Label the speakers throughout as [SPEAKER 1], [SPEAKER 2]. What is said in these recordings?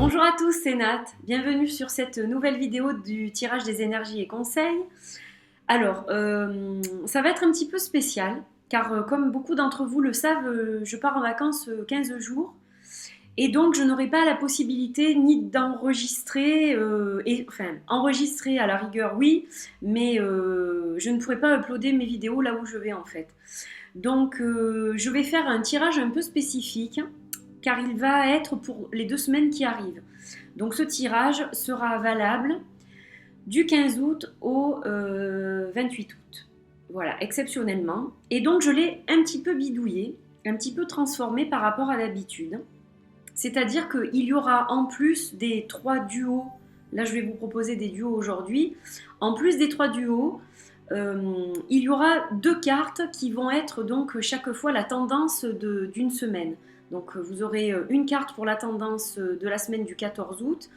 [SPEAKER 1] Bonjour à tous, c'est Nat. Bienvenue sur cette nouvelle vidéo du tirage des énergies et conseils. Alors, ça va être un petit peu spécial, car comme beaucoup d'entre vous le savent, je pars en vacances 15 jours. Et donc, je n'aurai pas la possibilité ni d'enregistrer, enfin, enregistrer à la rigueur, oui, mais je ne pourrai pas uploader mes vidéos là où je vais en fait. Donc, je vais faire un tirage un peu spécifique, car il va être pour les 2 semaines qui arrivent. Donc, ce tirage sera valable du 15 août au 28 août. Voilà, exceptionnellement. Et donc, je l'ai un petit peu bidouillé, un petit peu transformé par rapport à d'habitude. C'est-à-dire qu'il y aura en plus des 3 duos, là je vais vous proposer des duos aujourd'hui, en plus des 3 duos, il y aura 2 cartes qui vont être donc chaque fois la tendance d'une semaine. Donc vous aurez une carte pour la tendance de la semaine du 14 août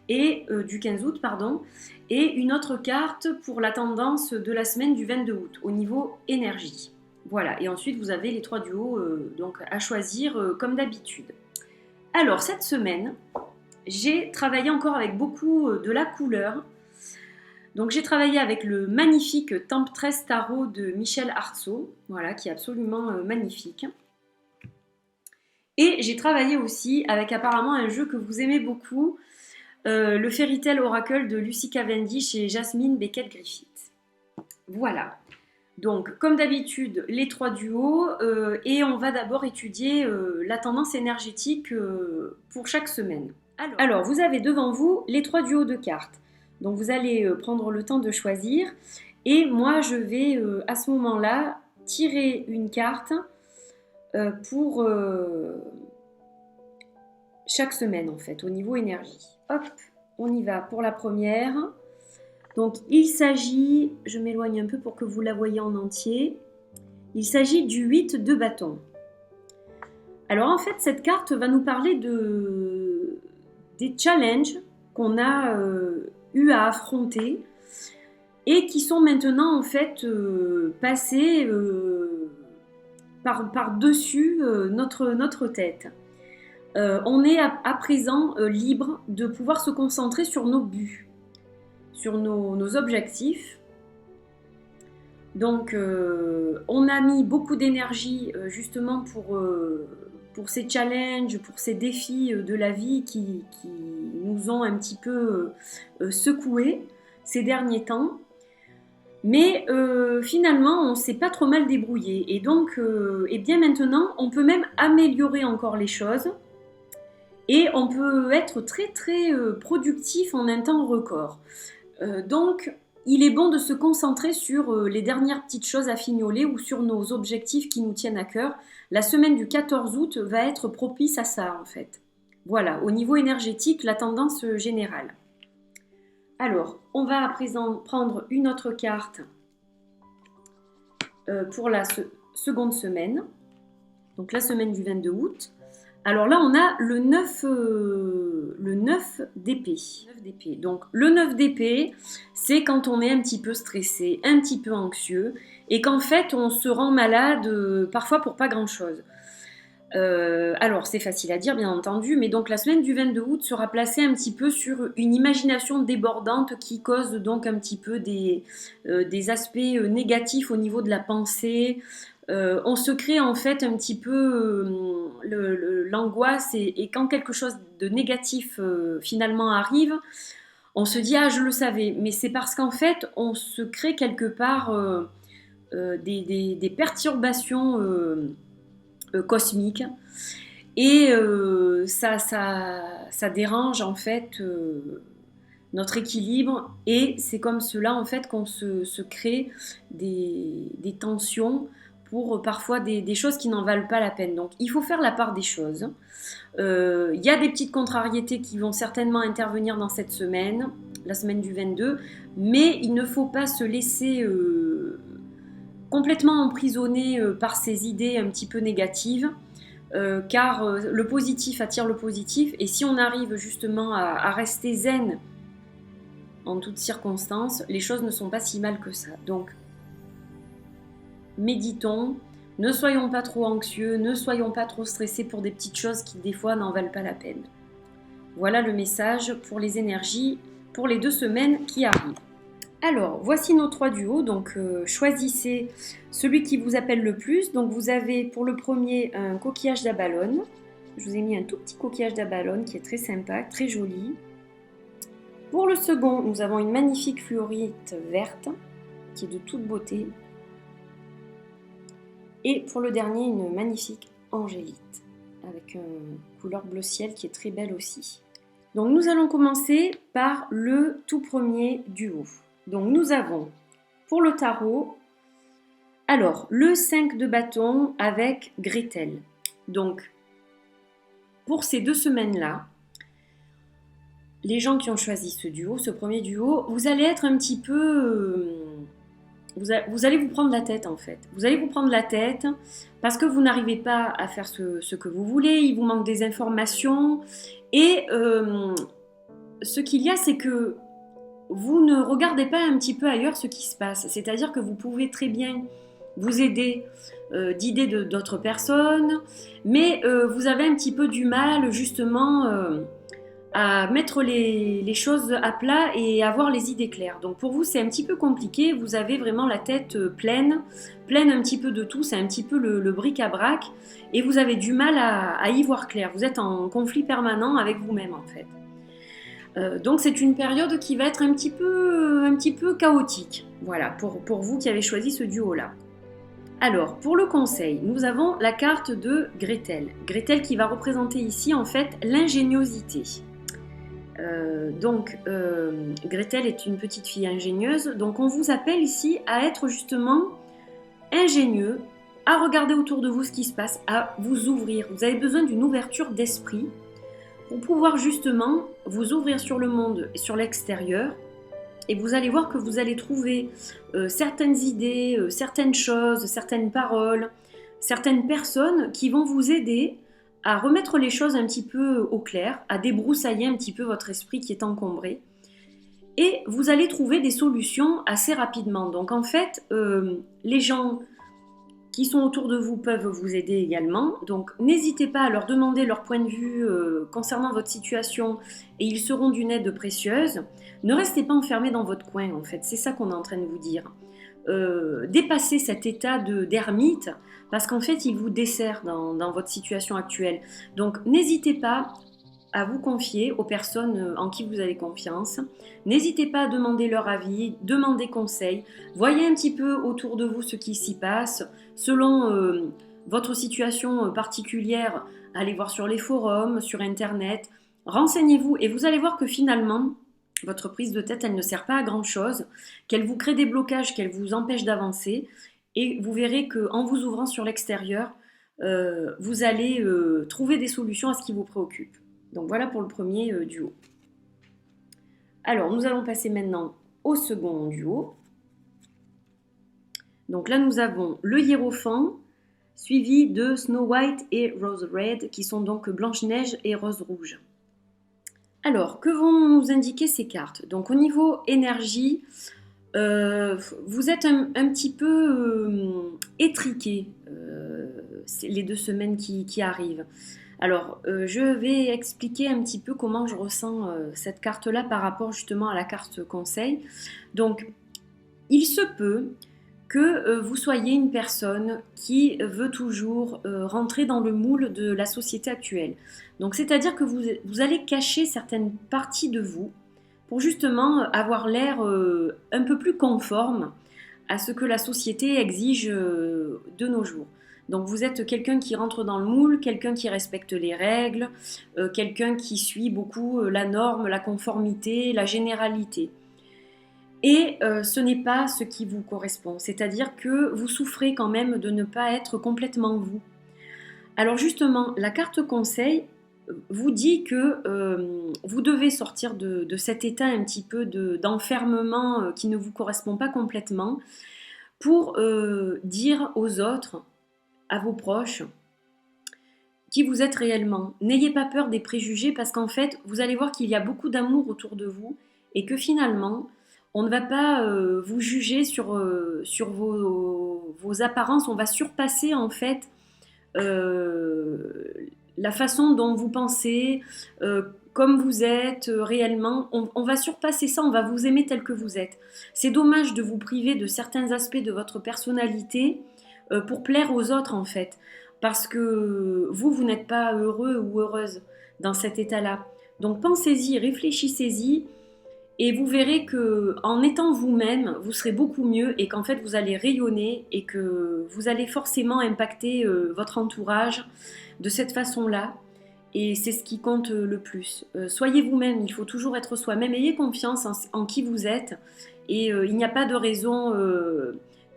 [SPEAKER 1] et du 15 août, pardon, et une autre carte pour la tendance de la semaine du 22 août au niveau énergie. Voilà, et ensuite vous avez les 3 duos donc à choisir comme d'habitude. Alors, cette semaine, j'ai travaillé encore avec beaucoup de la couleur. Donc, j'ai travaillé avec le magnifique Temptress Tarot de Michel Arceau, voilà, qui est absolument magnifique. Et j'ai travaillé aussi avec apparemment un jeu que vous aimez beaucoup, le Fairy Tale Oracle de Lucy Cavendish et Jasmine Beckett-Griffith. Voilà. Donc, comme d'habitude, les 3 duos, et on va d'abord étudier la tendance énergétique pour chaque semaine. Alors, vous avez devant vous les 3 duos de cartes. Donc, vous allez prendre le temps de choisir. Et moi, je vais à ce moment-là tirer une carte pour chaque semaine, en fait, au niveau énergie. Hop, on y va pour la première. Donc, il s'agit, je m'éloigne un peu pour que vous la voyez en entier, il s'agit du 8 de bâton. Alors, en fait, cette carte va nous parler des challenges qu'on a eu à affronter et qui sont maintenant, en fait, passés par-dessus notre tête. On est à présent libre de pouvoir se concentrer sur nos buts, sur nos objectifs. Donc, on a mis beaucoup d'énergie justement pour ces challenges, pour ces défis de la vie qui nous ont un petit peu secoués ces derniers temps. Mais finalement, on ne s'est pas trop mal débrouillé. Et donc, et bien maintenant, on peut même améliorer encore les choses. Et on peut être très très productif en un temps record. Donc, il est bon de se concentrer sur les dernières petites choses à fignoler ou sur nos objectifs qui nous tiennent à cœur. La semaine du 14 août va être propice à ça, en fait. Voilà, au niveau énergétique, la tendance générale. Alors, on va à présent prendre une autre carte pour la seconde semaine, donc la semaine du 22 août. Alors là, on a le 9 d'épée. Donc le 9 d'épée, c'est quand on est un petit peu stressé, un petit peu anxieux, et qu'en fait, on se rend malade parfois pour pas grand-chose. Alors, c'est facile à dire, bien entendu, mais donc la semaine du 22 août sera placée un petit peu sur une imagination débordante qui cause donc un petit peu des aspects négatifs au niveau de la pensée. On se crée en fait un petit peu l'angoisse et quand quelque chose de négatif finalement arrive, on se dit « Ah, je le savais », mais c'est parce qu'en fait, on se crée quelque part des perturbations cosmiques et ça dérange en fait notre équilibre et c'est comme cela en fait qu'on se crée des tensions pour parfois des choses qui n'en valent pas la peine. Donc il faut faire la part des choses. Il y a des petites contrariétés qui vont certainement intervenir dans cette semaine, la semaine du 22, mais il ne faut pas se laisser complètement emprisonner par ces idées un petit peu négatives. Car le positif attire le positif et si on arrive justement à rester zen en toutes circonstances, les choses ne sont pas si mal que ça. Donc, méditons, ne soyons pas trop anxieux, ne soyons pas trop stressés pour des petites choses qui des fois n'en valent pas la peine. Voilà le message pour les énergies pour les 2 semaines qui arrivent. Alors, voici nos 3 duos. Donc, choisissez celui qui vous appelle le plus. Donc, vous avez pour le premier un coquillage d'abalone. Je vous ai mis un tout petit coquillage d'abalone qui est très sympa, très joli. Pour le second, nous avons une magnifique fluorite verte qui est de toute beauté. Et pour le dernier, une magnifique angélite avec une couleur bleu ciel qui est très belle aussi. Donc nous allons commencer par le tout premier duo. Donc nous avons pour le tarot, alors le 5 de bâton avec Gretel. Donc pour ces 2 semaines-là, les gens qui ont choisi ce duo, ce premier duo, vous allez être un petit peu... vous allez vous prendre la tête en fait. Vous allez vous prendre la tête parce que vous n'arrivez pas à faire ce que vous voulez, il vous manque des informations. Et ce qu'il y a, c'est que vous ne regardez pas un petit peu ailleurs ce qui se passe. C'est-à-dire que vous pouvez très bien vous aider d'idées d'autres personnes, mais vous avez un petit peu du mal justement à mettre les choses à plat et avoir les idées claires. Donc pour vous, c'est un petit peu compliqué. Vous avez vraiment la tête pleine un petit peu de tout. C'est un petit peu le bric-à-brac et vous avez du mal à y voir clair. Vous êtes en conflit permanent avec vous-même en fait. Donc c'est une période qui va être un petit peu chaotique. Voilà, pour vous qui avez choisi ce duo-là. Alors, pour le conseil, nous avons la carte de Gretel. Gretel qui va représenter ici en fait l'ingéniosité. Gretel est une petite fille ingénieuse, donc on vous appelle ici à être justement ingénieux, à regarder autour de vous ce qui se passe, à vous ouvrir. Vous avez besoin d'une ouverture d'esprit pour pouvoir justement vous ouvrir sur le monde et sur l'extérieur. Et vous allez voir que vous allez trouver certaines idées, certaines choses, certaines paroles, certaines personnes qui vont vous aider à remettre les choses un petit peu au clair, à débroussailler un petit peu votre esprit qui est encombré. Et vous allez trouver des solutions assez rapidement. Donc en fait, les gens qui sont autour de vous peuvent vous aider également. Donc n'hésitez pas à leur demander leur point de vue concernant votre situation et ils seront d'une aide précieuse. Ne restez pas enfermés dans votre coin en fait, c'est ça qu'on est en train de vous dire. Dépassez cet état d'ermite parce qu'en fait il vous dessert dans votre situation actuelle. Donc n'hésitez pas à vous confier aux personnes en qui vous avez confiance. N'hésitez pas à demander leur avis, demander conseil. Voyez un petit peu autour de vous ce qui s'y passe. Selon votre situation particulière, allez voir sur les forums, sur Internet. Renseignez-vous et vous allez voir que finalement, votre prise de tête, elle ne sert pas à grand-chose, qu'elle vous crée des blocages, qu'elle vous empêche d'avancer. Et vous verrez qu'en vous ouvrant sur l'extérieur, vous allez trouver des solutions à ce qui vous préoccupe. Donc voilà pour le premier duo. Alors nous allons passer maintenant au second duo. Donc là nous avons le Hiérophant suivi de Snow White et Rose Red qui sont donc Blanche-Neige et Rose Rouge. Alors que vont nous indiquer ces cartes? Donc au niveau énergie, vous êtes un petit peu étriqué les 2 semaines qui arrivent. Alors, je vais expliquer un petit peu comment je ressens cette carte-là par rapport justement à la carte conseil. Donc, il se peut que vous soyez une personne qui veut toujours rentrer dans le moule de la société actuelle. Donc, c'est-à-dire que vous allez cacher certaines parties de vous pour justement avoir l'air un peu plus conforme à ce que la société exige de nos jours. Donc vous êtes quelqu'un qui rentre dans le moule, quelqu'un qui respecte les règles, quelqu'un qui suit beaucoup la norme, la conformité, la généralité. Et ce n'est pas ce qui vous correspond, c'est-à-dire que vous souffrez quand même de ne pas être complètement vous. Alors justement, la carte conseil vous dit que vous devez sortir de cet état un petit peu d'enfermement qui ne vous correspond pas complètement pour dire aux autres, à vos proches, qui vous êtes réellement. N'ayez pas peur des préjugés parce qu'en fait, vous allez voir qu'il y a beaucoup d'amour autour de vous et que finalement, on ne va pas vous juger sur vos apparences, on va surpasser en fait la façon dont vous pensez, comme vous êtes réellement. On va surpasser ça, on va vous aimer tel que vous êtes. C'est dommage de vous priver de certains aspects de votre personnalité pour plaire aux autres en fait. Parce que vous n'êtes pas heureux ou heureuse dans cet état-là. Donc pensez-y, réfléchissez-y et vous verrez que en étant vous-même, vous serez beaucoup mieux et qu'en fait vous allez rayonner et que vous allez forcément impacter votre entourage de cette façon-là. Et c'est ce qui compte le plus. Soyez vous-même, il faut toujours être soi-même. Ayez confiance en qui vous êtes. Et il n'y a pas de raison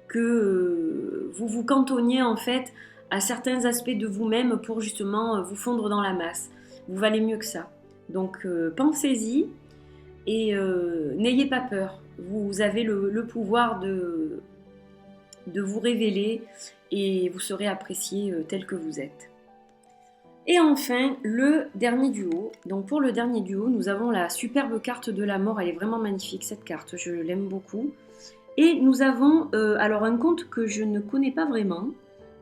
[SPEAKER 1] que vous vous cantonniez en fait à certains aspects de vous-même pour justement vous fondre dans la masse. Vous valez mieux que ça. Donc pensez-y et n'ayez pas peur. Vous avez le pouvoir de vous révéler et vous serez apprécié tel que vous êtes. Et enfin, le dernier duo. Donc pour le dernier duo, nous avons la superbe carte de la mort. Elle est vraiment magnifique cette carte, je l'aime beaucoup. Et nous avons alors un conte que je ne connais pas vraiment.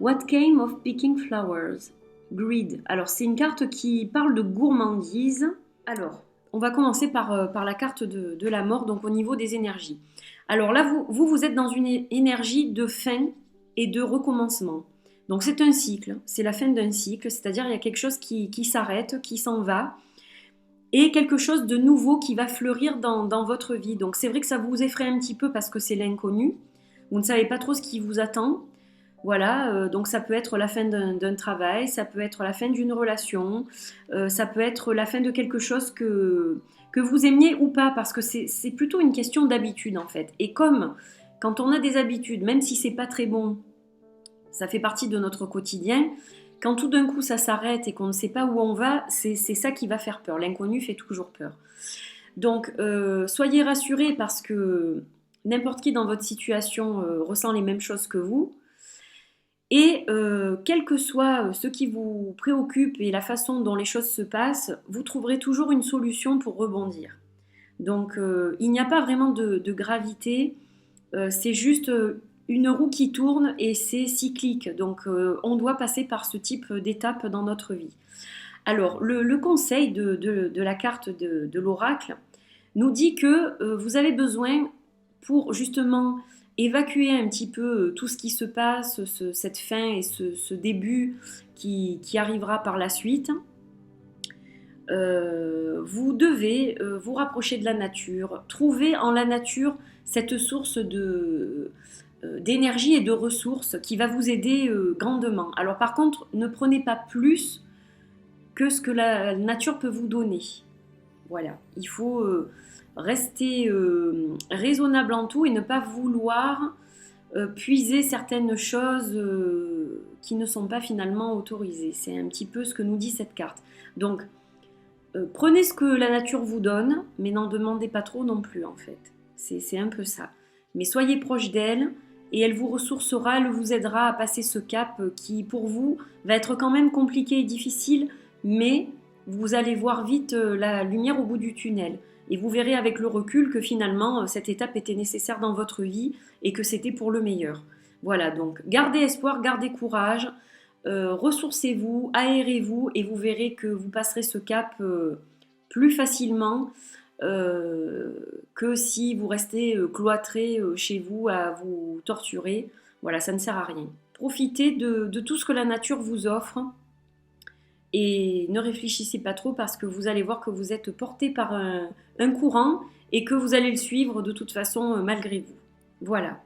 [SPEAKER 1] What Came of Picking Flowers? Greed. Alors c'est une carte qui parle de gourmandise. Alors, on va commencer par la carte de la mort, donc au niveau des énergies. Alors là, vous êtes dans une énergie de fin et de recommencement. Donc c'est un cycle, c'est la fin d'un cycle, c'est-à-dire il y a quelque chose qui s'arrête, qui s'en va, et quelque chose de nouveau qui va fleurir dans votre vie. Donc c'est vrai que ça vous effraie un petit peu parce que c'est l'inconnu, vous ne savez pas trop ce qui vous attend. Voilà, donc ça peut être la fin d'un travail, ça peut être la fin d'une relation, ça peut être la fin de quelque chose que vous aimiez ou pas, parce que c'est plutôt une question d'habitude en fait. Et comme quand on a des habitudes, même si c'est pas très bon, ça fait partie de notre quotidien. Quand tout d'un coup ça s'arrête et qu'on ne sait pas où on va, c'est ça qui va faire peur. L'inconnu fait toujours peur. Donc soyez rassurés parce que n'importe qui dans votre situation ressent les mêmes choses que vous. Et quel que soit ce qui vous préoccupe et la façon dont les choses se passent, vous trouverez toujours une solution pour rebondir. Donc il n'y a pas vraiment de gravité, c'est juste une roue qui tourne et c'est cyclique. Donc on doit passer par ce type d'étape dans notre vie. Alors le conseil de la carte de l'oracle nous dit que vous avez besoin pour justement évacuer un petit peu tout ce qui se passe, cette fin et ce début qui arrivera par la suite. Vous devez vous rapprocher de la nature, trouver en la nature cette source d'énergie et de ressources qui va vous aider grandement. Alors par contre, ne prenez pas plus que ce que la nature peut vous donner. Voilà, il faut rester raisonnable en tout et ne pas vouloir puiser certaines choses qui ne sont pas finalement autorisées. C'est un petit peu ce que nous dit cette carte. Donc, prenez ce que la nature vous donne, mais n'en demandez pas trop non plus en fait. C'est un peu ça. Mais soyez proche d'elle et elle vous ressourcera, elle vous aidera à passer ce cap qui pour vous va être quand même compliqué et difficile, mais vous allez voir vite la lumière au bout du tunnel. Et vous verrez avec le recul que finalement cette étape était nécessaire dans votre vie et que c'était pour le meilleur. Voilà, donc gardez espoir, gardez courage, ressourcez-vous, aérez-vous et vous verrez que vous passerez ce cap plus facilement que si vous restez cloîtré chez vous à vous torturer. Voilà, ça ne sert à rien. Profitez de tout ce que la nature vous offre. Et ne réfléchissez pas trop parce que vous allez voir que vous êtes porté par un courant et que vous allez le suivre de toute façon malgré vous. Voilà.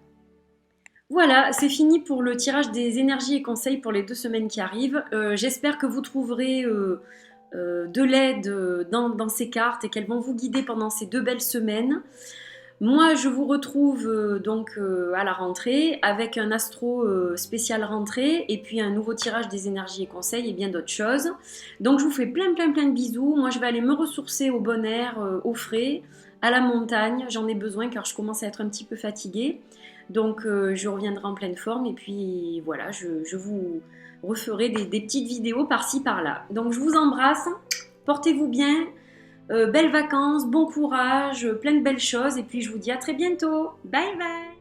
[SPEAKER 1] Voilà, c'est fini pour le tirage des énergies et conseils pour les 2 semaines qui arrivent. J'espère que vous trouverez de l'aide dans ces cartes et qu'elles vont vous guider pendant ces 2 belles semaines. Moi, je vous retrouve donc à la rentrée avec un astro spécial rentrée et puis un nouveau tirage des énergies et conseils et bien d'autres choses. Donc, je vous fais plein de bisous. Moi, je vais aller me ressourcer au bon air, au frais, à la montagne. J'en ai besoin car je commence à être un petit peu fatiguée. Donc, je reviendrai en pleine forme et puis voilà, je vous referai des petites vidéos par-ci, par-là. Donc, je vous embrasse. Portez-vous bien. Belles vacances, bon courage, plein de belles choses et puis je vous dis à très bientôt. Bye bye!